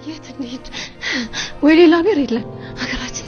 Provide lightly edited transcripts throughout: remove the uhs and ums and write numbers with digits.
يتنيد ويلي لا بيريلن هكراجي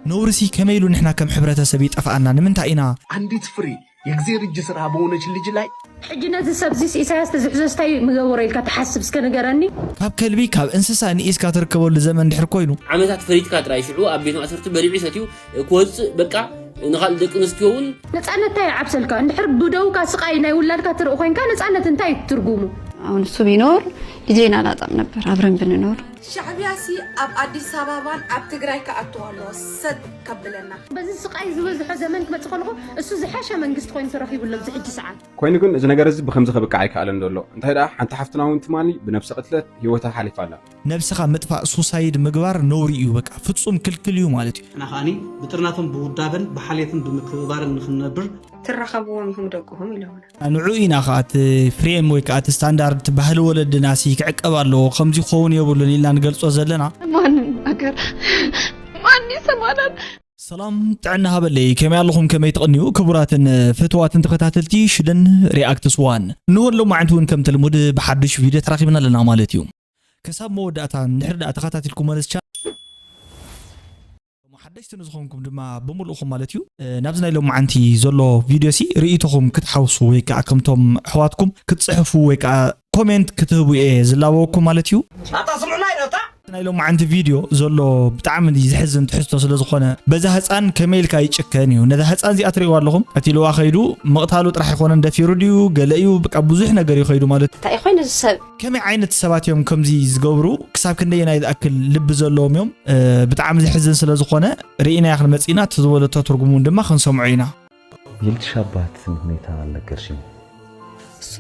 نورسي كميلو نحنا كم حبرة سبيت أفعلنا نمنتا إنا عندي تفري يكزير الجسر هابونش اللي جلاي حجنا تسبزيس إساس تزعزستاي مغوري كتحسب سكنجرني كاب كلبي كاب إنسان إيس كاتركبوا لزمن دحركوينو عملت فريد كاتراي شعو أبينو أسرت بريعي ستيو كوز بقى نخال دك نستيون نتعنت تاي عبسلك نحرب بدو كاسقاي ناي ولاد كاتر أخوين كان نتعنت انتاي ترجمو አሁን እሱ ቢኖር ልጄን አላጣም ነበር አብረን ብንኖር ሻዕቢያሲ አብ አዲስ አበባን አብ ትግራይ ከአጥዋሎ ሰድ ከብለና በዚህ ስቃይ ዝበዝሖ ዘመን ክመጽኸልኩ እሱ ዝሓሸ መንግስት ኮይኑ ተረኺቡሎ ዝሕጂ ሰዓት ኮይኑ ግን እዚ ነገር እዚ ብከምዚ ከብቃ ኣይከኣለን ደሎ እንታይ ዳ ሓንቲ ሓፍትና እውን ትማኒ ብነፍሲ ቅትለት ህይወታ ሓሊፋላ ነፍስኻ ምጥፋእ ሱሳይድ ምግባር ነውሪ እዩ በቃ ፍጹም ክልክል እዩ ማለት እዩ أنا خاني بترناتهم بودابن بحاليتهم بمكبار نخنبر ትረኸብዎም هم ደቁهم ኢለውና ንዑኢና ኸኣት ፍሬም ወይ ከኣት ስታንዳርድ ትባህል ወለድና ሲ ክዕቀብ ኣለዎ ከምዚ ክኸውን የብሉን ኢልና ንገልጾ ዘለና ማንም ነገር ማን ይሰማናል ሰላም ጥዕና ሃበለይ ከመይ ኣለኹም ከመይ ትቕንዩ ክቡራትን ፍትዋትን ተኸታተልቲ ሽደን ሪኣክትስ ዋን ንወሎ ማዓንቲ እውን ከም ተልሙድ ብሓድሽ ቪድዮ ተራኺብና ኣለና ማለት እዩ ክሳብ መወዳእታ ንድሕር ዳኣ ተኸታተልኩም መለስቻ حدشت نزخونكم دما بملؤكم مالتيو نابزنا لهم معنتي زلو فيديوسي رئيتكم كتحوصوا ويكا كمتم حواتكم كتصحفوا ويكا كومنت كتبوا ايه زلاوكم مالتيو أتصلنا إلى نايلو معنتي فيديو زلو بتعمل يزحزن تحسوا سلازخونه بزا هصان كميلكا يچكنيو نذا هصان زي اتريوا لهم اتيلوا خيدو مقتالو طرح يكون اندفيرو ديو غلايو بقى بزح ነገር ይخيدو ማለት እንታይ ኮይኑ ዝሰብ كمي عينت سبات يوم كمزي زغبرو كساب كندي ناي اكل لب زلوم يوم بتعمل زحزن سلازخونه رينا ياخل مصينا تزولته ترغمون دما خنسمعو عينا يلت شابات ሁኔታ አልነገርሽኝ እሱ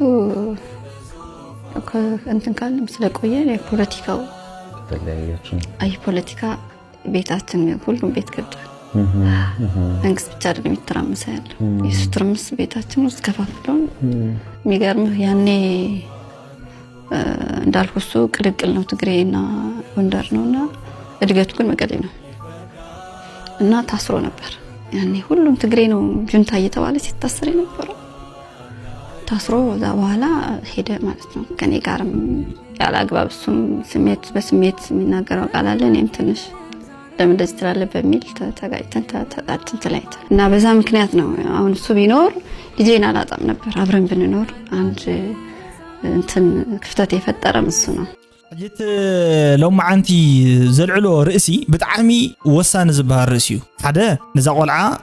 እንትን ካለ ስለቆየ የፖለቲካው ተለያያችሁ አይ ፖለቲካ ቤታችን ሁሉም ቤት ገብቷል መንግስት ብቻ አይደለም የሚተራመስ ያለው የሱ ትርምስ ቤታችን ውስጥ ከፋፍሎን የሚገርም ያኔ እንዳልኩሱ ቅልቅል ነው ትግሬና ጎንደር ነውና እድገቱ ግን መቀሌ ነው እና ታስሮ ነበር ያኔ ሁሉም ትግሬ ነው ጁንታ እየተባለ ሲታሰር ነበር ታስሮ ወዛ በኋላ ሄደ ማለት ነው ከኔ ጋርም ያለ አግባብሱም ስሜት በስሜት የሚናገረው ቃል አለ እኔም ትንሽ ለምን እንደዚህ ትላለህ በሚል ተጋጭተን ተጣጥተን ተለያይተን እና በዛ ምክንያት ነው አሁን እሱ ቢኖር ልጄን አላጣም ነበር አብረን ብንኖር አንድ እንትን ክፍተት የፈጠረ እሱ ነው حجت لو معنتي زلعلو رئسي بتعمي وسان زبها رئسيو حدا نزا قلعه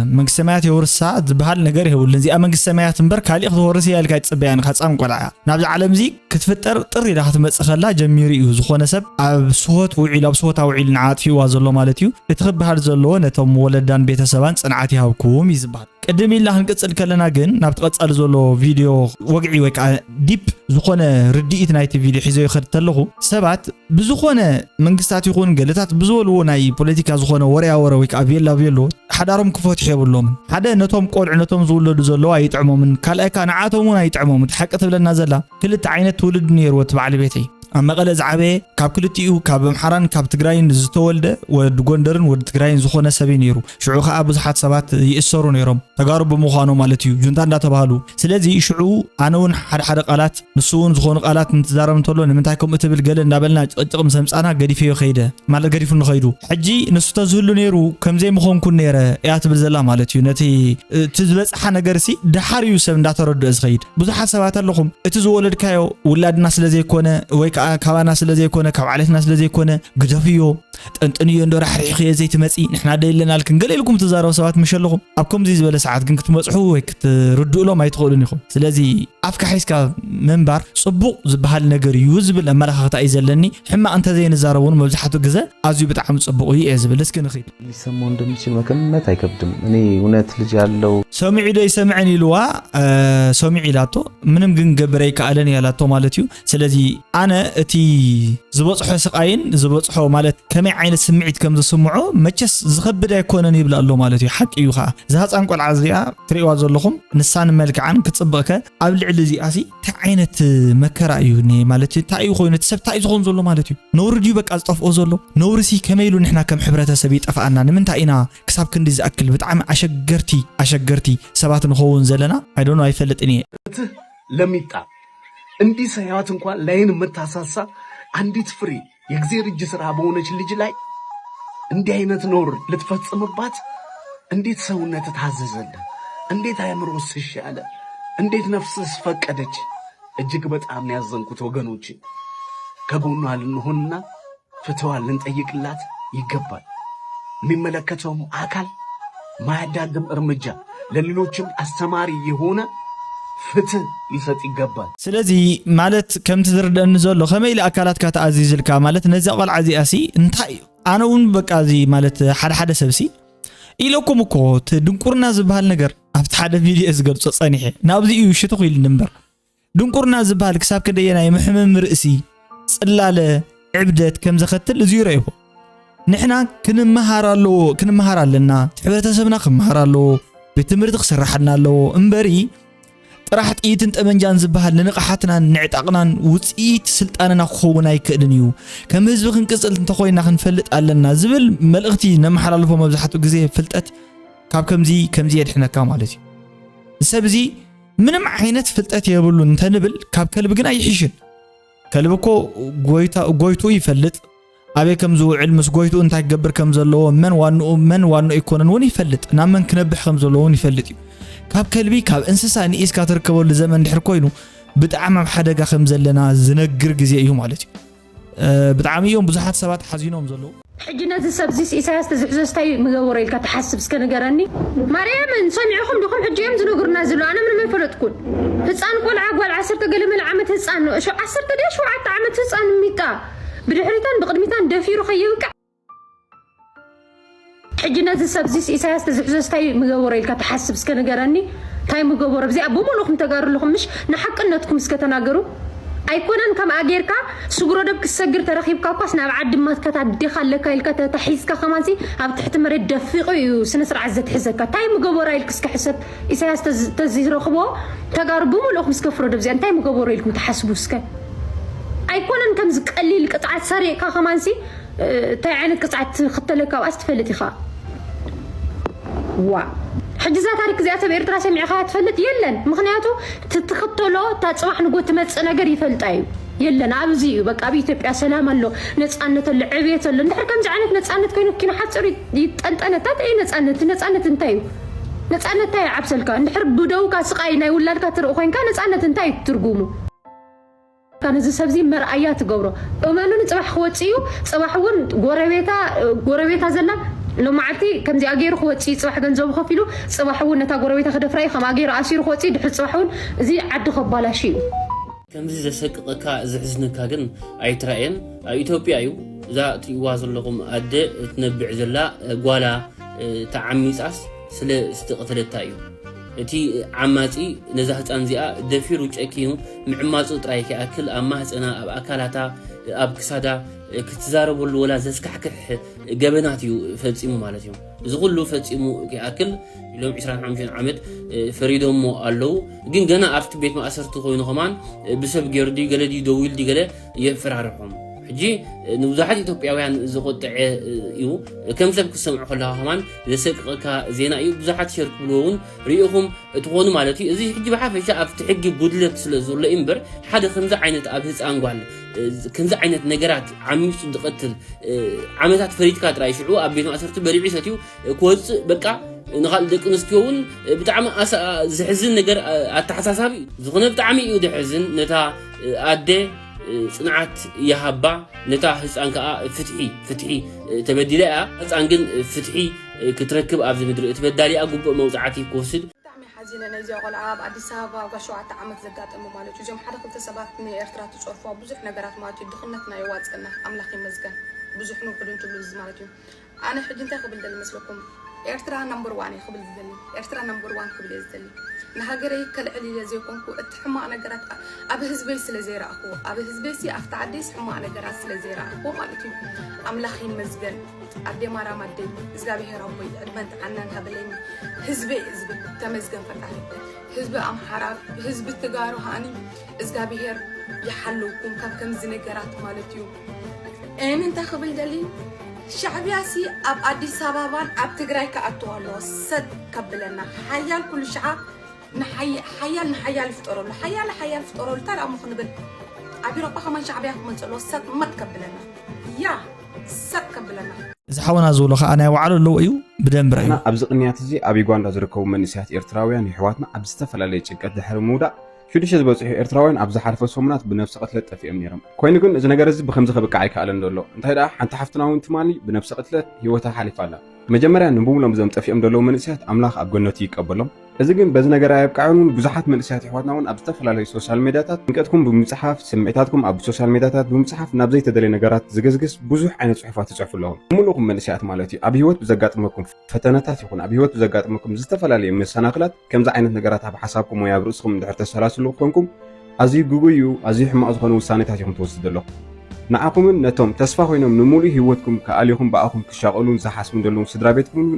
منك سمايات يورسا زبهال ነገር ይሁን ለዚ መንግስት ሰማያት እንበር ካሊ እخ ወርሲ ያልካ ጽበያን ካጻም ቆልዓ ናብ ዓለም ዚ ክትፈጠር ጥሪ ዳ ክትመጽኸላ ጀሚሪ እዩ ዝኾነ ሰብ ኣብ ሶት ውዒል ኣብ ሶታ ውዒል ንዓጥፊዋ ዘሎ ማለት እዩ እትኽብሃል ዘሎ ነቶም ወለዳን ቤተሰባን ጽንዓት ይሃብኩም ይዝባል ቀደም ኢላ ክንቀጽል ከለና ግን ናብ ተቀጻል ዘሎ ቪድዮ ወግዒ ወይ ካ ዲፕ ዝኾነ ርዲኢት ናይቲ ቪድዮ ሒዞ ይኸርተለኹ ሰባት ብዙኾነ መንግስታት ይኹን ገለታት ብዙወልዎ ናይ ፖለቲካ ዝኾነ ወርያ ወረ ወይ ካ ቢላ ቢሎ ሓዳሮም ክፈትሕ የብሎም ሓደ ነቶም ቆልዑ ነቶም ዝውለዱ ዘለዎ ኣይጥዕሞምን ካልኣይካ ንዓቶምን ኣይጥዕሞምን ሓቂ ትብለና ዘላ ክልተ ዓይነት ትውልድ ነይርዎ ትባዕል ቤተይ መቀለ ዝዓበ ካብ ክልቲኡ ካብ ምሓራን ካብ ትግራይን ዝተወልደ ወድ ጎንደርን ወድ ትግራይን ዝኾነ ሰብ ነይሩ ሽዑ ኸኣ ብዙሓት ሰባት ይእሰሩ ነይሮም ተጋሩ ብምዃኑ ማለት እዩ ጁንታ እንዳተባሃሉ ስለዚ ሽዑ ኣነውን ሓደ ቃላት ንሱውን ዝኾኑ ቃላት እንትዛረብ እንተሎ ንምንታይ ከም እትብል ገለ እንዳበልና ጭቅጭቅ ሰምፃና ገዲፈዮ ኸይደ ማለት ገዲፉ ንኸይዱ ሕጂ ንሱ ተዝህሉ ነይሩ ከምዘይ ምኾንኩን ነይረ እያ ትብል ዘላ ማለት እዩ ነቲ ትዝበፅሓ ነገርሲ ድሓርዩ ሰብ እንዳተረድኦ ዝኸይድ ብዙሓት ሰባት ኣለኹም እቲ ዝወለድካዮ ውላድና ስለዘይኮነ ወይ ካባና ስለዘይኮነ ካብ ዓለትና ስለዘይኮነ ግደፍዮ ጠንጥንዮ እንዶ ራሕሪኽ ዘይትመጺ ንሕና ደይለናል ክንገለልኩም ትዛረቡ ሰባት ምሸለኹም ኣብ ከምዚ ዝበለ ሰዓት ግን ክትመጽሑ ወይ ክትርድኡሎም ኣይትኽእሉን ኢኹም ስለዚ ኣፍካ ሒዝካ መንባር ጽቡቕ ዝበሃል ነገር እዩ ዝብል ኣመለኻኽታ እዩ ዘለኒ ሕማቕ እንተ ዘይንዛረቡን መብዛሕትኡ ግዜ ኣዝዩ ብጣዕሚ ጽቡቕ እዩ እየ ዝብል እስኪ ንኽእል ሊሰማው እንደሚችል መከመት አይከብድም እኔ እውነት ልጅ ያለው ሰሚዒ ዶ ይሰምዐን ኢልዋ ሰሚዒ ኢላቶ ምንም ግን ገብረይ ከኣለን ያላቶ ማለት እዩ ስለዚ ኣነ እቲ ዝበጽሖ ስቃይን ዝበጽሖ ማለት ከመይ ዓይነት ስምዒት ከም ዝስምዖ መቸስ ዝኸብድ ኣይኮነን ይብል ኣሎ ማለት እዩ ሓቂ እዩ ኸኣ ዝሃፃን ቆልዓ እዚኣ ትሪእዋ ዘለኹም ንሳን መልክዓን ክትጽብቕከ ኣብ ልዕሊ እዚኣሲ እንታይ ዓይነት መከራ እዩ ማለት እንታይ እዩ ኮይኑ እቲ ሰብ እንታይ ዝኾን ዘሎ ማለት እዩ ነውሪ ድዩ በቃ ዝጠፍኦ ዘሎ ነውሪሲ ከመይ ኢሉ ንሕና ከም ሕብረተሰብ ይጠፍኣና ንምንታይ ኢና ክሳብ ክንዲ ዝኣክል ብጣዕሚ ኣሸገርቲ ሰባት ንኸውን ዘለና ኣይዶኖ ኣይፈልጥን እየ ለሚጣ እንዲህ ሳይዋት እንኳን ላይን የምታሳሳ አንዲት ፍሬ የእግዚአብሔር እጅ ስራ በሆነች ልጅ ላይ እንዲህ አይነት ኖር ልትፈጽምባት እንዴት ሰውነት ታዘዘልህ? እንዴት አእምሮስ እሺ አለ? እንዴት ነፍስስ ፈቀደች? እጅግ በጣም ያዘንኩት ወገኖቼ። ከጎኗ ልንሆንና ፍትዋን ልንጠይቅላት ይገባል። የሚመለከተውም አካል ማያዳግም እርምጃ ለሌሎችም አስተማሪ የሆነ ፍትህ ሊሰጥ ይገባል። ስለዚህ ማለት ከም ትዝርደን ዘሎ ከመይ ለአካላት ካተአዚዝልካ ማለት ነዚ ቆልዓ እዚኣሲ እንታይ ኣነውን በቃ እዚ ማለት ሓደ ሰብሲ ኢለኩም እኮ ድንቁርና ዝበሃል ነገር ኣብቲ ሓደ ቪድዮ ዝገልጾ ጸኒሐ ናብዚ እዩ ሽትኹ ኢል ንበር ድንቁርና ዝበሃል ክሳብ ክንደየናይ ምሕመም ርእሲ ጽላለ ዕብደት ከም ዘኸትል እዚ ይረአይዎ ንሕና ክንመሃር ኣለና ሕብረተሰብና ክመሃር ኣለዎ ቤት ትምህርቲ ክስራሕና ኣለዎ እምበሪ ጥራሕ ጥይትን ጠመንጃን ዝበሃል ንንቕሓትናን ንዕጣቕናን ውፅኢት ስልጣንና ክኸውን ኣይክእልን እዩ ከም ህዝቢ ክንቅፅል እንተኾይና ክንፈልጥ ኣለና ዝብል መልእኽቲ ነመሓላልፎ መብዛሕትኡ ግዜ ፍልጠት ካብ ከምዚ የድሕነካ ማለት እዩ ሰብ እዚ ምንም ዓይነት ፍልጠት የብሉ እንተንብል ካብ ከልቢ ግን ኣይሕሽን ከልቢ እኮ ጎይቱ ይፈልጥ ኣበይ ከም ዝውዕል ምስ ጎይቱ እንታይ ክገብር ከም ዘለዎ መን ዋንኡ ይኮነን እውን ይፈልጥ ናብ መን ክነብሕ ከም ዘለዎ እውን ይፈልጥ እዩ ካብ ከልቢ ካብ እንስሳ ንኢስካ ትርከበሉ ዘመን ድሕር ኮይኑ ብጣዕሚ ኣብ ሓደጋ ከም ዘለና ዝነግር ግዜ እዩ ማለት እዩ ብጣዕሚ እዮም ብዙሓት ሰባት ሓዚኖም ዘለዉ ሕጂ ነዚ ሰብ እዚ ኢሳያስ ተዝሕዘስታይ ምገበሮ ኢልካ ተሓስብ እስከ ነገረኒ ማርያምን ሰሚዕኹም ዲኹም ሕጂ እዮም ዝነግሩና ዘሎ ኣነ ምንም ኣይፈለጥኩን ህፃን ቆልዓ ጓል 10 ገለመለ ዓመት ህፃን ነው 10 ድያ 7 ዓመት ህፃን ሚጣ ብድሕሪታን ብቅድሚታን ደፊሩ ከይብቃ ሕጂ ነዚ ሰብ እዚ ኢሳያስ ተዝሕዘስታይ ምገበሮ ኢልካ ተሓስብ እስከ ነገረኒ ታይ ምገበሮ ብዚኣ ብሙሉኹም ተጋሩልኹም ምሽ ንሓቅነትኩም እስከ ተናገሩ ኣይኮነን ከም ኣጌርካ ስጉሮ ደግ ክሰግር ተረኺብካ ኳስ ናብ ዓዲ ማትከታ ዲኻ ኣለካ ኢልካ ተሒዝካ ከማንሲ ኣብ ትሕቲ መሬት ደፊቑ እዩ ስነ ስርዓት ዘትሕዘካ ታይ ምገበሮ ኢልክ እስከ ሕሰብ ኢሳያስ ተዝረኽቦ ተጋሩ ብሙሉኹም እስከ ፍረዶ ብዚኣ እንታይ ምገበሮ ኢልኩም ተሓስቡ እስከ ኣይኮነን ከም ዝቀሊል ቅጥዓት ሰሪቕካ ከማንሲ ታይ ዓይነት ቅጥዓት ክትለካ ኣብኣስ ትፈልጥ ኢኻ ዋ ሕጂ ዛ ታሪክ እዚኣ ሰብ ኤርትራ ሰሚዕኻ ትፈልጥ የለን ምክንያቱ ትትኽተሎ ታፅባሕ ንጎ ትመፅእ ነገር ይፈልጣ እዩ የለን ኣብዚ እዩ በቃ ኣብ ኢትዮጵያ ሰላም ኣሎ ነፃነት ኣሎ ዕብየት ኣሎ እንድሕር ከምዚ ዓይነት ነፃነት ኮይኑ ኪኑ ሓፂሩ ይጠንጠነታት እይ ነፃነት እንታይ እዩ ነፃነት እንታይ ዓብሰልካ እንድሕር ብደውካ ስቃይ ናይ ውላድካ ትርኢ ኮይንካ ነፃነት እንታይ ትርጉሙ كان زسبزي مرأيا تجبره أمانون صباح خواتيو صباح ون غربيتا زلا لو معتي كم زي أجير خواتي صباح جنزوب خفيلو صباح ون نتا غربيتا خد فراي خم أجير عشير خواتي دحر صباح ون زي عد خبالا شيء كم زي زسق كا زحزنك هاجن أي ترائن إثيوبيا يو ذات يوازن لهم أد تنبع زلا قوالا تعميس أس سل استقتلت تايو تي عماتي نزهت أنزياء دفير وجأكيهم معمات طرايك أكل أما أنا أكلاتها أبكسادا كتزاربوا ولا زسك حكح جبناتيو فتسيمو مالتيو زغلو فتسيمو أكل لهم 25 عمد فريدهم مو قالوا جنا أفت بيت ما أسرت خوين خمان بسبب جردي جلدي دويل دي جلا يفرعهم حجي نوزحات إثيوبياويان زغطع يو كم سبب كسمع خلاها كمان زسك كزينا يو بزحات شركلون ريهم تقولون مالتي إذا حجي بحافظ أفت حجي بدلة سلزول إمبر حدا خمسة عينة أبهز أنقال خمسة عينة نجارات عميس دقتل عملت فريد كات رايشلو أبينو أسرت بريء ساتيو كوز بقى نقال دك نستيون بتعمل زحزن نجار التحساسبي زغنا بتعمل يودي حزن نتا أدي صنعت يهبا نتا حسانك فتحي تبديلها حسانكن فتحي كتركب أبز مدري تبدالي أقوب موضوعاتي كوسد تعمل حزينة نيجي على العاب أديس أبابا وقشوعة عمت زقات الممالك وجم حدا كنت سبات من إرترا تصرفوا بزح نجارات ماتي دخلتنا يواتس كنا أملاخي مزقان بزح نوكلون تبلز مالتهم أنا حجنت قبل دل مسلكم إرترا نمبر 1 قبل دل إرترا نمبر 1 قبل دل نهاجري كل علي لزيكم كو اتحما أنا جرات أبي هزبي سلزيرة أخو أبي هزبي سي أفتعديس حما أنا جرات سلزيرة أخو مالتي أملاخين مزجن أدي مرة مدي زجابي هربي أدمنت عنا هبلين هزبي تمزجن فتحي هزبي أم حراب هزبي تجارو هاني زجابي هر يحلوكم كم زنجرات مالتيو أنت خبي دلي شعبياسي أب أديس أبابان أب تجري كأتوالو صد قبلنا حيال كل شعب نحيال فطروا حيال فطروا ترى مخنبل عبيرو بخمن شعبيا كمنصلو سات ما تقبلنا يا سات قبلنا زحونا زولو خا انا وعلو لو ايو بدن بري انا ابز قنيات زي ابي غواندا زركو منسيات إرتراويان يحواتنا ابز تفلالي ጭንቀት ድሕሪ ምውዳእ ሽዱሽ ዝበፅሑ ኤርትራውያን ኣብ ዝሓለፈ ሰሙናት ብነፍሲ ቅትለት ጠፊኦም ነይሮም ኮይኑ ግን እዚ ነገር እዚ ብከምዚ ክብቃዕ ኣይከኣለን ዘሎ እንታይ ደኣ ሓንቲ ሓፍትና እውን ትማሊ ብነፍሲ ቅትለት ሂወታ ሓሊፋ ኣላ መጀመርያ ንብሎም እዞም ጠፊኦም ዘለዉ መንእስያት ኣምላኽ ኣብ ገነቱ ይቀበሎም እዚ ግን በዚ ነገር ኣይብቃዕን ብዙሓት መንእስያት ኣሕዋትና እውን ኣብ ዝተፈላለዩ ሶሻል ሚድያታት ጭንቀትኩም ብምፅሓፍ ስምዒታትኩም ኣብ ሶሻል ሚድያታት ብምፅሓፍ ናብ ዘይተደለየ ነገራት ዝገዝግስ ብዙሕ ዓይነት ፅሑፋት ትፅሕፉ ኣለኹም ሙሉኩም መንእስያት ማለት እዩ ኣብ ሂወት ብዘጋጥመኩም ፈተነታት ይኹን ኣብ ሂወት ብዘጋጥመኩም ዝተፈላለዩ መሰናክላት ከምዚ ዓይነት ነገራት ኣብ ሓሳብኩም ወይ ኣብ ርእስኩም እንድሕር ተሰላስሉ ኮይንኩም ኣዝዩ ጉጉዩ ኣዝዩ ሕማቕ ዝኾነ ውሳኔታት ኢኹም ትወስዱ ዘለኹም ንዓኹምን ነቶም ተስፋ ኮይኖም ንሙሉእ ሂወትኩም ከኣሊኹም ብኣኹም ክሻቐሉን ዝሓስቡን ዘለዎም ስድራ ቤትኩም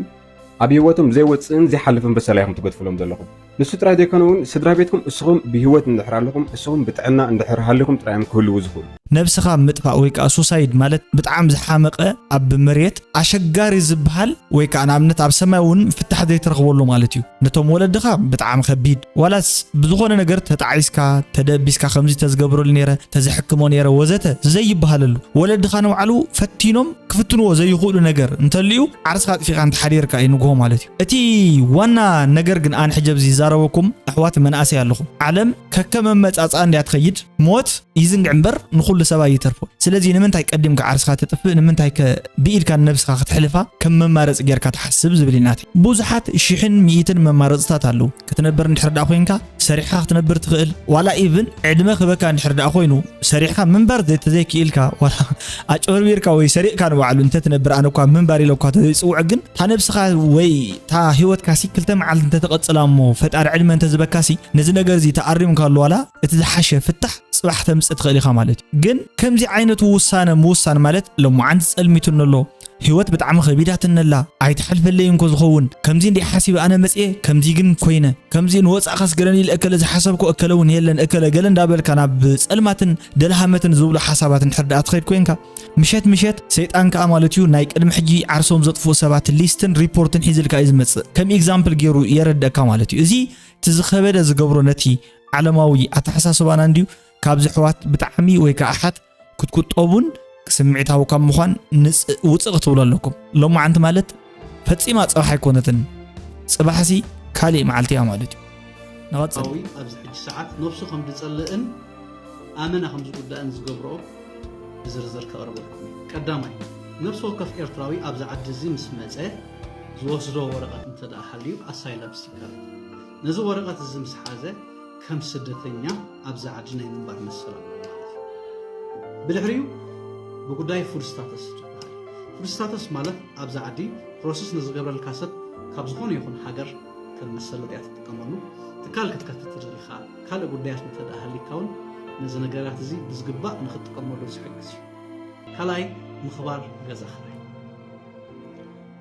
ኣብ ሂወቶም ዘይወፅእን ዘይሓልፍን በሰላይኹም ትገድፍሎም ዘለኹም ንሱ ጥራይ ዘይኮነውን ስድራ ቤትኩም እስኹም ብሂወት እንድሕር ኣለኹም እስኹም ብጥዕና እንድሕር ሃሊኹም ጥራዮም ክህልው ዝኽእሉ ነብስኻ ምጥፋእ ወይ ከዓ ሱሳይድ ማለት ብጣዕሚ ዝሓመቐ ኣብ መሬት ኣሸጋሪ ዝበሃል ወይ ከዓ ንኣብነት ኣብ ሰማይ እውን ፍታሕ ዘይትረኽበሉ ማለት እዩ ነቶም ወለድኻ ብጣዕሚ ከቢድ ዋላስ ብዝኾነ ነገር ተጣዒስካ ተደቢስካ ከምዚ ተዝገብረሉ ነይረ ተዝሕክሞ ነይረ ወዘተ ዘይበሃለሉ ወለድኻ ንባዕሉ ፈቲኖም ክፍትንዎ ዘይኽእሉ ነገር እንተልዩ ዓርስኻ ጥፊኻ እንተሓዲርካ ይንግሆ ማለት እዩ እቲ ዋና ነገር ግን ኣነ ሕጂ ኣብዚ ዛረበኩም ኣሕዋት መናእሰይ ኣለኹም ዓለም ከከም መጻጻእ እንድያ ትኸይድ ሞት ይዝንግዕ እምበር ንኹሉ ሰብኣይ ይተርፎ ስለዚ ንምንታይ ቀዲምካ ዓርስኻ ተጥፍእ ንምንታይ ብኢድካ ነብስኻ ክትሕልፋ ከም መማረፂ ጌርካ ትሓስብ ዝብል ኢናት ብዙሓት ሽሕን ሚእትን መማረፅታት ኣለዉ ክትነብር እንድሕር ዳ ኮይንካ ሰሪሕካ ክትነብር ትኽእል ዋላ ኢቭን ዕድመ ክበካ እንድሕር ዳ ኮይኑ ሰሪሕካ ምንባር ዘይተዘይክኢልካ ዋላ ኣጭበርቢርካ ወይ ሰሪቕካ ንባዕሉ እንተ ትነብር ኣነ እኳ ምንባር ኢለካ ተዘይፅውዕ ግን ታ ነብስኻ ወይ ታ ሂወትካ ሲ ክልተ መዓልቲ እንተ ተቐፅላ እሞ ፈጣሪ ዕድመ እንተ ዝበካሲ ነዚ ነገር እዚ ተኣሪምካ ኣሎ ዋላ እቲ ዝሓሸ ፍታሕ ጽባሕ ተምፅእ ትኽእል ኢኻ ማለት ግን ከምዚ ዓይነቱ ውሳነ ምውሳን ማለት ሎማዓንቲ ጸልሚቱን ኣሎ ሂወት ብጣዕሚ ከቢዳትነላ ኣይተሓልፈለይን ኮ ዝኸውን ከምዚ እንዲ ሓሲብ ኣነ መጽኤ ከምዚ ግን ኮይነ ከምዚ ንወፃእኻስ ገለኒ ለእከለ ዝሓሰብኮ እከለውን የለን እከለ ገለ እንዳበልካ ናብ ጸልማትን ደልሃመትን ዝብሉ ሓሳባት እንድሕር ትኸይድ ኮይንካ ምሸት ሰይጣን ከዓ ማለት እዩ ናይ ቅድሚ ሕጂ ዓርሶም ዘጥፍኡ ሰባት ሊስትን ሪፖርትን ሒዝልካ እዩ ዝመጽእ ከም ኤግዛምፕል ገይሩ የረድአካ ማለት እዩ እዚ ትዝኸበደ ዝገብሮ ነቲ ዓለማዊ ኣተሓሳስባና እንድዩ ካብዚ ሕዋት ብጣዕሚ ወይ ከዓ ሓት ክትቁጠቡን ስምዒታዊ ካብ ምዃን ውፅቕ ትብሉ ኣለኩም ሎማዓንቲ ማለት ፈፂማ ፅባሕ ኣይኮነትን ፅባሕሲ ካሊእ መዓልቲ እያ ማለት እዩ ንቐፅል ኣብዚ ሕጂ ሰዓት ነብሱ ከም ዝፀልእን ኣመና ከም ዝጉዳእን ዝገብርኦ ብዝርዝር ከቕርበልኩም ቀዳማይ ነብሲ ወከፍ ኤርትራዊ ኣብዚ ዓዲ እዚ ምስ መፀ ዝወስዶ ወረቐት እንተደኣ ሃልዩ ኣሳይለም ስቲከር ነዚ ወረቐት እዚ ምስ ሓዘ ከም ስደተኛ ኣብዚ ዓዲ ናይ ምንባር መሰል ኣሎ ማለት እዩ ብድሕሪኡ بقداي فود ستاتس فود ستاتس مالت أبز عادي بروسس نزجبر الكاسب كابزخون يكون حجر كالمسألة دي أتتكملوا تكال كتكفت تجريخا كال بقدايش متدا أهلي كون نزنجرات زي بزجبا نخد تكملوا زحجز كلاي مخبار جزا خري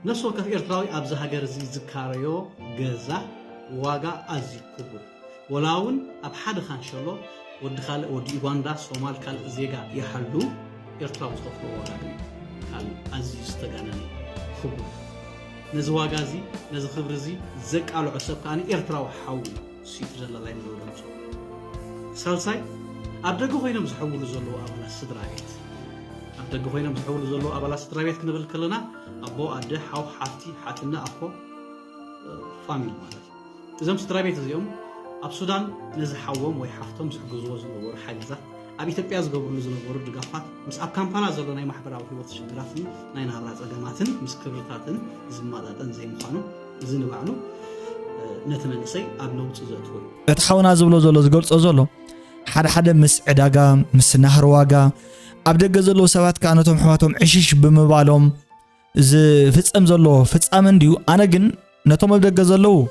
نفس وقت إرتراوي أبز حجر زي ذكاريو جزا واجا أزي كبر ولاون أبحد خان شلو ودخل ودي واندا سومال كال زيجا يحلو إرتراو صفلو ولاقي كان عزيز استغانني خبر نزوا غازي نز خبرزي زق على عصب كان إرتراو حاول سيترل لا يملو دمسو سالساي أبدغو خوينم زحولو زلو أبلا سدرايت أبدغو خوينم زحولو زلو أبلا سدرايت كنبل كلنا أبو أده حاو حاتي حاتنا أخو فاميل مالك إذا سدرايت زيوم أب سودان نزحوم وي حافتهم زحجزو زلو حاجزات أبي تبي أزغبر لزنبور دقافات مس أب كامبانا زلو ناي محبراو هيوت شغرافن ناي نهارا زغماتن مس كبرتاتن زماداتن زي مخانو زنبعلو نتمنسي أب نوت زاتوي اتحاونا زبلو زلو زغلص زلو حدا مس عداغا مس نهر واغا أب دغ زلو سبات كانتهم حواتهم عشش بمبالهم ز فصم زلو فصامن ديو انا جن نتوم دغ زلو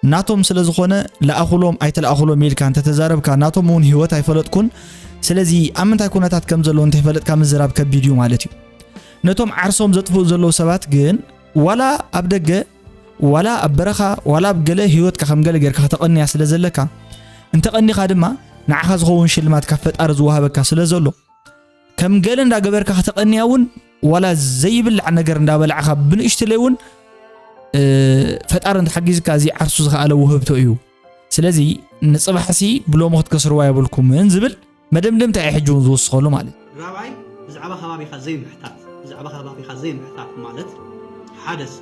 ناتوم ስለዝኾነ ለአኹሎም አይተለአኹሎም ሚልካ አንተ ተዛረብካ ናቶም ውን ህይወት አይፈለጥኩን ስለዚ አምንታይ ኩነታት ከም ዘሎ እንተ ይፈለጥካ ምዝራብ ከቢድ እዩ ማለት እዩ ነቶም ዓርሶም ዘጥፉ ዘለው ሰባት ግን ዋላ ኣብ ደገ ዋላ ኣብ በረኻ ዋላ ኣብ ገለ ህይወትካ ከም ገለ ጌርካ ተቐንያ ስለ ዘለካ እንተ ቀኒኻ ድማ ንዓኻ ዝኸውን ሽልማት ካብ ፈጣሪ ዝወሃበካ ስለ ዘሎ ከም ገለ እንዳገበርካ ተቐንያ ውን ዋላ ዘይብልዕ ነገር እንዳበልዓኻ ብንእሽተይ ውን ፈጣሪ እንተ ሓጊዝካ እዚ ዓርሱ ዝኸኣለ ውህብቶ እዩ ስለዚ ንጽባሕሲ ብሎ ሞት ከስርዋ ይብልኩም ዝብል መደምደምታ ይሕጅውን ዝወስኸሉ ማለት رابعي بزعبا خبابيخا زي محتاج بزعبا خبابيخا زي محتاج مالت حدث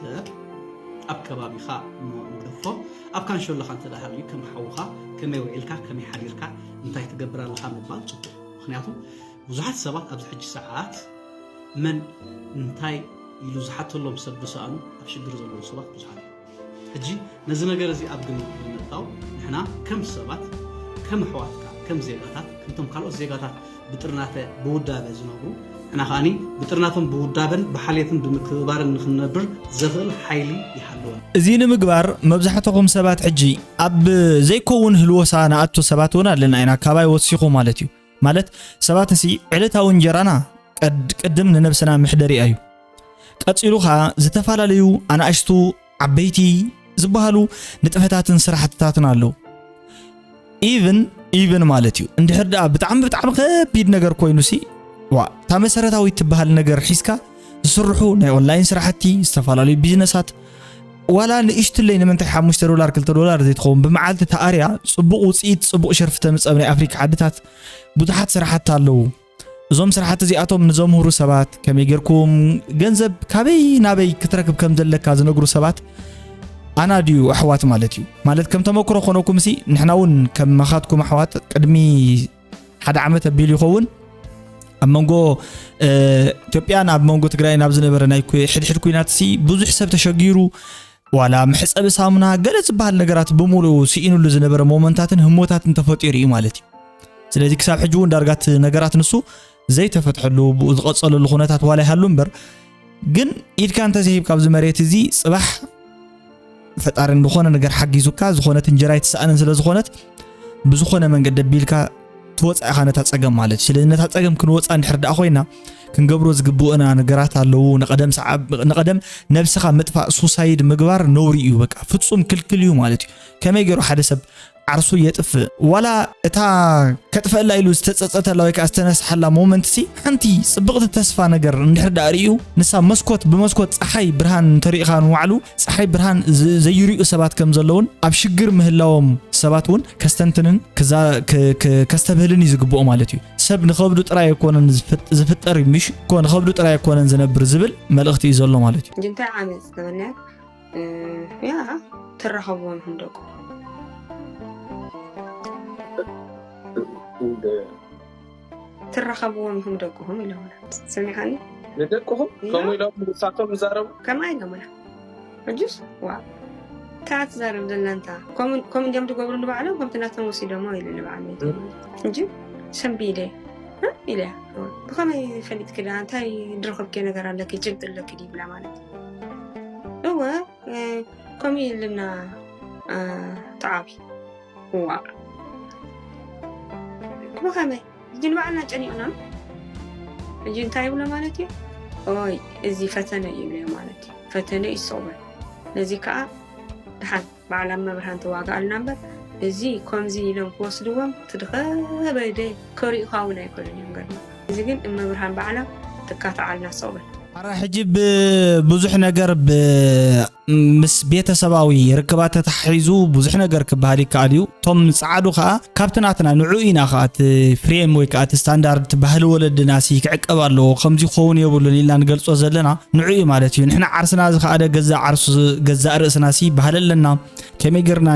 أب كبابيخا مدفو أب كان شو لخان تدهالي كم حوخا كم يوعيلكا كم يحريركا انتي تقبرا لخان مبال صدق خنياتو وزحات سبات أبز حج ساعات من انتي يلو زحات اللهم سبسانو أبشقر زلو سبات بزحات حجي نزلنا قرزي أبقن نتاو نحنا كم سبات كم حواتكا كم زيغاتات كنتم قالوا زيغاتات بطرناته بودابه زنبرو انا خاني بطرناتهم بودابن بحاليتن بمكبارن نخنبر زغل حيلي يحلوا ازين مغبار مبزحتكم سبات حجي اب زيكون هلوسانا اتو سبات ونا لنا اينا كاباي وصيخو مالتيو مالت سبات سي علتاو انجرانا قدم نفسنا محدري ايو قصيلوخا زتفالاليو انا اشتو عبيتي زبهالو نطفتاتن سرحتاتن አለው even مالتيو اندحر دا بتعم كبيد ነገር ኮይኑሲ وا تا مسرتاوي تبهال ነገር ሒስካ ዝስርሑ ናይ ኦንላይን ስራሕቲ ዝተፋላለዩ ቢዝነሳት ወላ ንእሽትለይ ንምንታይ $5 $2 ዘይትኸውን ብመዓልቲ ተኣርያ ጽቡቕ ውጽኢት ጽቡቕ ሸርፍ ተምጸብ ናይ ኣፍሪካ ዓድታት ብዙሓት ስራሕቲ ኣለዉ እዞም ስራሕቲ እዚኣቶም ንዘምህሩ ሰባት ከመይ ጌርኩም ገንዘብ ካበይ ናበይ ክትረክብ ከም ዘለካ ዝነግሩ ሰባት أنا ديو أحوات مالتيو مالت كم تمكرو خونكم سي نحناون كم مخاتكم أحوات قدمي حدا عمت بيلي خون أما نقو تبيان أب منقو تقرأي نابزن برنايكو حد كوينات سي بوزو حساب تشاقيرو ولا محسب سامنا قلت بهال نقرات بمولو سيئنو اللي زنبر مومنتاتن هموتاتن تفوتيري مالتي سلازي كساب حجون دارقات نقرات نسو زي تفتحلو بوزغطصلو الخونتات والي هالو مبر قن إذ كان تزيب كابز مريت زي صباح ፈጣሪ እንደሆነ ነገር ሓጊዙካ ዝኾነት እንጀራይ ተሰአነን ስለ ዝኾነት ብዙኾነ መንገድ ደቢልካ ትወጻእ ኻነ ታጸገም ማለት ስለነታ ጸገም ክንወጻ እንድሕር ዳ ኮይና ክንገብሮ ዝግብኡና ነገራት ኣለዉ ነቀደም ነብስኻ መጥፋእ ሱሳይድ ምግባር ነውሪ እዩ በቃ ፍጹም ክልክል እዩ ማለት እዩ ከመይ ገሩ ሓደ ሰብ ዓርሱ የጥፍ ወላ እታ ከጥፈላ ኢሉ ዝተጸጸተላ ወይ ካስተነስሐላ ሞመንት ሲ ሓንቲ ጽብቕቲ ተስፋ ነገር እንድሕር ዳ ርዩ ንሳ መስኮት ብመስኮት ፀሓይ ብርሃን ተሪኢኻን ዋዕሉ ፀሓይ ብርሃን ዘይርዩ ሰባት ከም ዘለውን ኣብ ሽግር ምህላዎም ሰባት ውን ከስተንትንን ከስተብህልን ይዝግብኦ ማለት እዩ ሰብ ንኸብዱ ጥራይ ይኮነን ዝፍጠር ምሽ ኮን ንኸብዱ ጥራይ ይኮነን ዝነብር ዝብል መልእኽቲ እዩ ዘሎ ማለት እዩ ጅንታይ ዓመት ዝተበና ያ ተረኸብዎም ህንደቁ ترخبوا منهم دقهم إلى هنا سمعني ندقهم كم إلى مساكم زارب كم أين ملا أجلس واو كات زارب دلنا أنت كم اليوم تقولون بعلم كم تناتهم وسيلة ما إلى اللي بعمل نجيب سنبيله ها إلى بخم يخليت كده أنت يدرخب كنا قرر لك يجبت لك دي بلا مالك هو كم يلنا تعبي واو بخمه جن بعنا جنينا جن تايبنا مالتي أوي إزي فتنة يبلي مالتي فتنة الصبر لذي كأ دحين بعلم برهان تواقع النمبر إزي كم زي لهم وصلوهم تدخل بيدي كوري خاونا يكلون يوم قرنا إزي جن إما برهان بعلم تكات على الصبر راح يجيب بزح نجار مس بيت سباوي ركبات تحيزو بزح نجار كبهالي كاليو توم سعادو خا كابتناتنا نعوينا خات فريم ويكات ستاندرد تبهلو ولد ناسي كعقبالو خمسي خون يبولن إلا نقلصو زلنا نعوي مالتي نحنا عرسنا خا هذا جزء عرس جزء رأسنا سي بهللنا كمي قرنا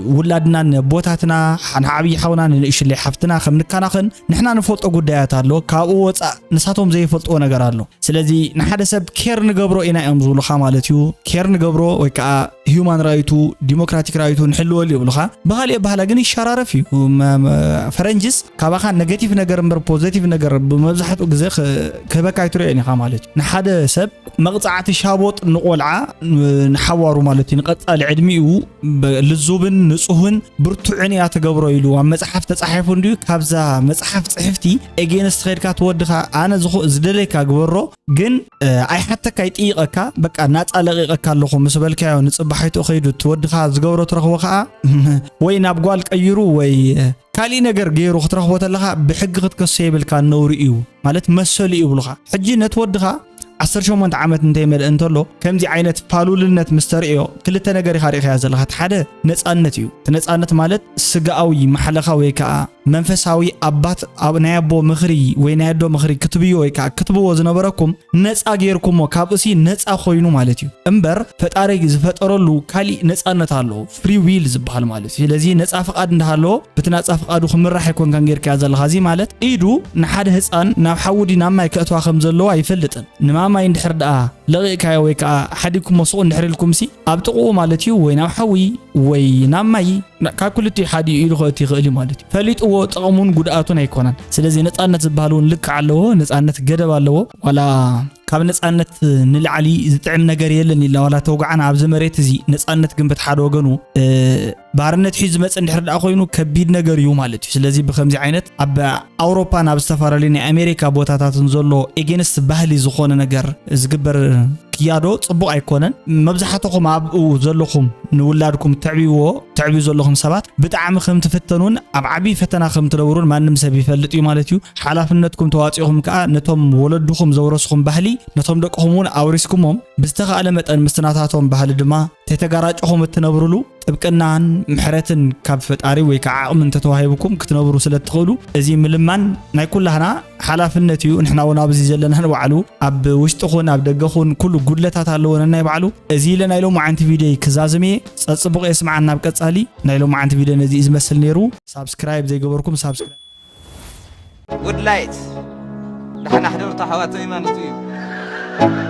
ولادنا بوتاتنا حنعبي حونا نيش اللي حفتنا خم نكناخن نحنا نفوت قديات الله كاو نساتهم زي فوتو نجارالو سلذي نحد سب كير نجبرو إنا أمزولو خامالتيو كير نجبرو ويكا هيومان رايتو ديمقراطيك رايتو نحلو اللي يقولها بهالي جني شرارة فيه فرنجس كابخان نيجاتيف نجار مر بوزيتيف نجار بمزحة وجزء كبكايتو يعني خامالتي نحد سب مقطعات شابوت نقولعة نحوارو مالتي نقطع العدميو للزوبن نصهن برتعني أتجبرو يلو مزحف تصحيفون ديو كابزا مزحف صحفتي أجينست خير كاتودها أنا زدلك أجبرو جن أي حتى كيت إيقك بك الناس على إيقك اللهم سبالك ونصبحت أخيد تودها زجورة ترخوها وين أبغالك أيرو وي كالي نجر جيرو خطرخوة لها بحقة كسيبل كان نوريو مالت مسؤولي يبلغها حجي نتودها 18 ዓመት እንተይ መልእ እንተሎ ከምዚ ዓይነት ፋሉልነት ምስተርእዮ ክልተ ነገር ይኻሪኻ ዘለኻ ሓደ ነፃነት እዩ ነፃነት ማለት ስጋዊ ማሕለኻ ወይ ከዓ መንፈሳዊ አባት ናይ አቦ ምኽሪ ወይ ናይ አዶ ምኽሪ ክትብዮ ወይ ከዓ ክትብዎ ዝነበረኩም ነፃ ጌርኩሞ ካብእሲ ነፃ ኮይኑ ማለት እዩ እምበር ፈጣሪ ዝፈጠረሉ ካሊእ ነፃነት ኣሎ ፍሪ ዊል ዝበሃል ማለት እዩ ስለዚ ነፃ ፍቃድ እንዳሃለዎ በቲ ነፃ ፍቃዱ ክምራሕ ይኮንካን ጌርካ ዘለኻ እዚ ማለት ኢዱ ንሓደ ህፃን ናብ ሓውዲ ናብ ማይ ከእትዋ ከም ዘለዎ አይፈልጥን ንማማይ እንድሕር ደኣ ለቂካዮ ወይ ከዓ ሓዲኩም መስቁ እንድሕር ኢልኩም ሲ ኣብ ጥቕኡ ማለት እዩ ወይ ናብ ሓዊ ወይ ናብ ማይ ካብ ኩልቲ ሓዲ ኢሉ ከእቲ ይኽእል ማለት እዩ ፈሊጥዎ ጥቕሙን ጉድኣቱን ኣይኮነን ስለዚ ነፃነት ዝበሃል እውን ልክ ኣለዎ ነፃነት ገደብ ኣለዎ ዋላ ካብ ነፃነት ንላዕሊ ዝጥዕም ነገር የለን ኢልና ዋላ ተውጋዓና ኣብዚ መሬት እዚ ነፃነት ግን በቲ ሓደ ወገኑ ባርነት ሒዙ ዝመፅእ እንድሕር ደኣ ኮይኑ ከቢድ ነገር እዩ ማለት እዩ ስለዚ ብከምዚ ዓይነት ኣብ ኣውሮፓ ናብ ዝተፈላለዩ ናይ ኣሜሪካ ቦታታትን ዘሎ ኤጌንስት ባህሊ ዝኾነ ነገር ዝግበር ክያዶ ጽቡቕ ኣይኮነን መብዛሕትኩም ኣብኡ ዘለኹም ንውላድኩም ትዕብይዎ ዘለኹም ሰባት ብጣዕሚ ከም ትፍተኑን ኣብ ዓቢ ፈተና ከም ትነብሩን ማንም ሰብ ይፈልጥ እዩ ማለት እዩ ሓላፍነትኩም ተዋፂኹም ከዓ ነቶም ወለድኹም ዘወረስኹም ባህሊ ነቶም ደቅኹም ኣውሪስኩሞም ብዝተኻእለ መጠን ምስትናታቶም ባህሊ ድማ ተተጋራጭኹም እትነብሩሉ ጥብቅናን ምሕረትን ካብ ፈጣሪ ወይ ከዓ ዓቕምን ተተዋሂብኩም ክትነብሩ ስለትኽእሉ እዚ ምልማን ናይ ኩላህና ሓላፍነት እዩ ንሕና እውን ኣብዚ ዘለና ንባዕሉ ኣብ ውሽጥኹን ኣብ ደገኹን ኩሉ ጉድለታት ኣለዎን ናይ ባዕሉ እዚ ለናይ ሎሚ ዓንቲ ቪድዮ ክዛዝሜ ፀጽቡቕ የስማዓና ኣብ ቀጻሊ ናይ ሎሚ ዓንቲ ቪድዮ ነዚ ዝመስል ነይሩ ሳብስክራይብ ዘይገበርኩም ሳብስክራይብ ጉድ ላይት ደሕና ሕደርታ ሓዋት ኢማንስቱ እዩ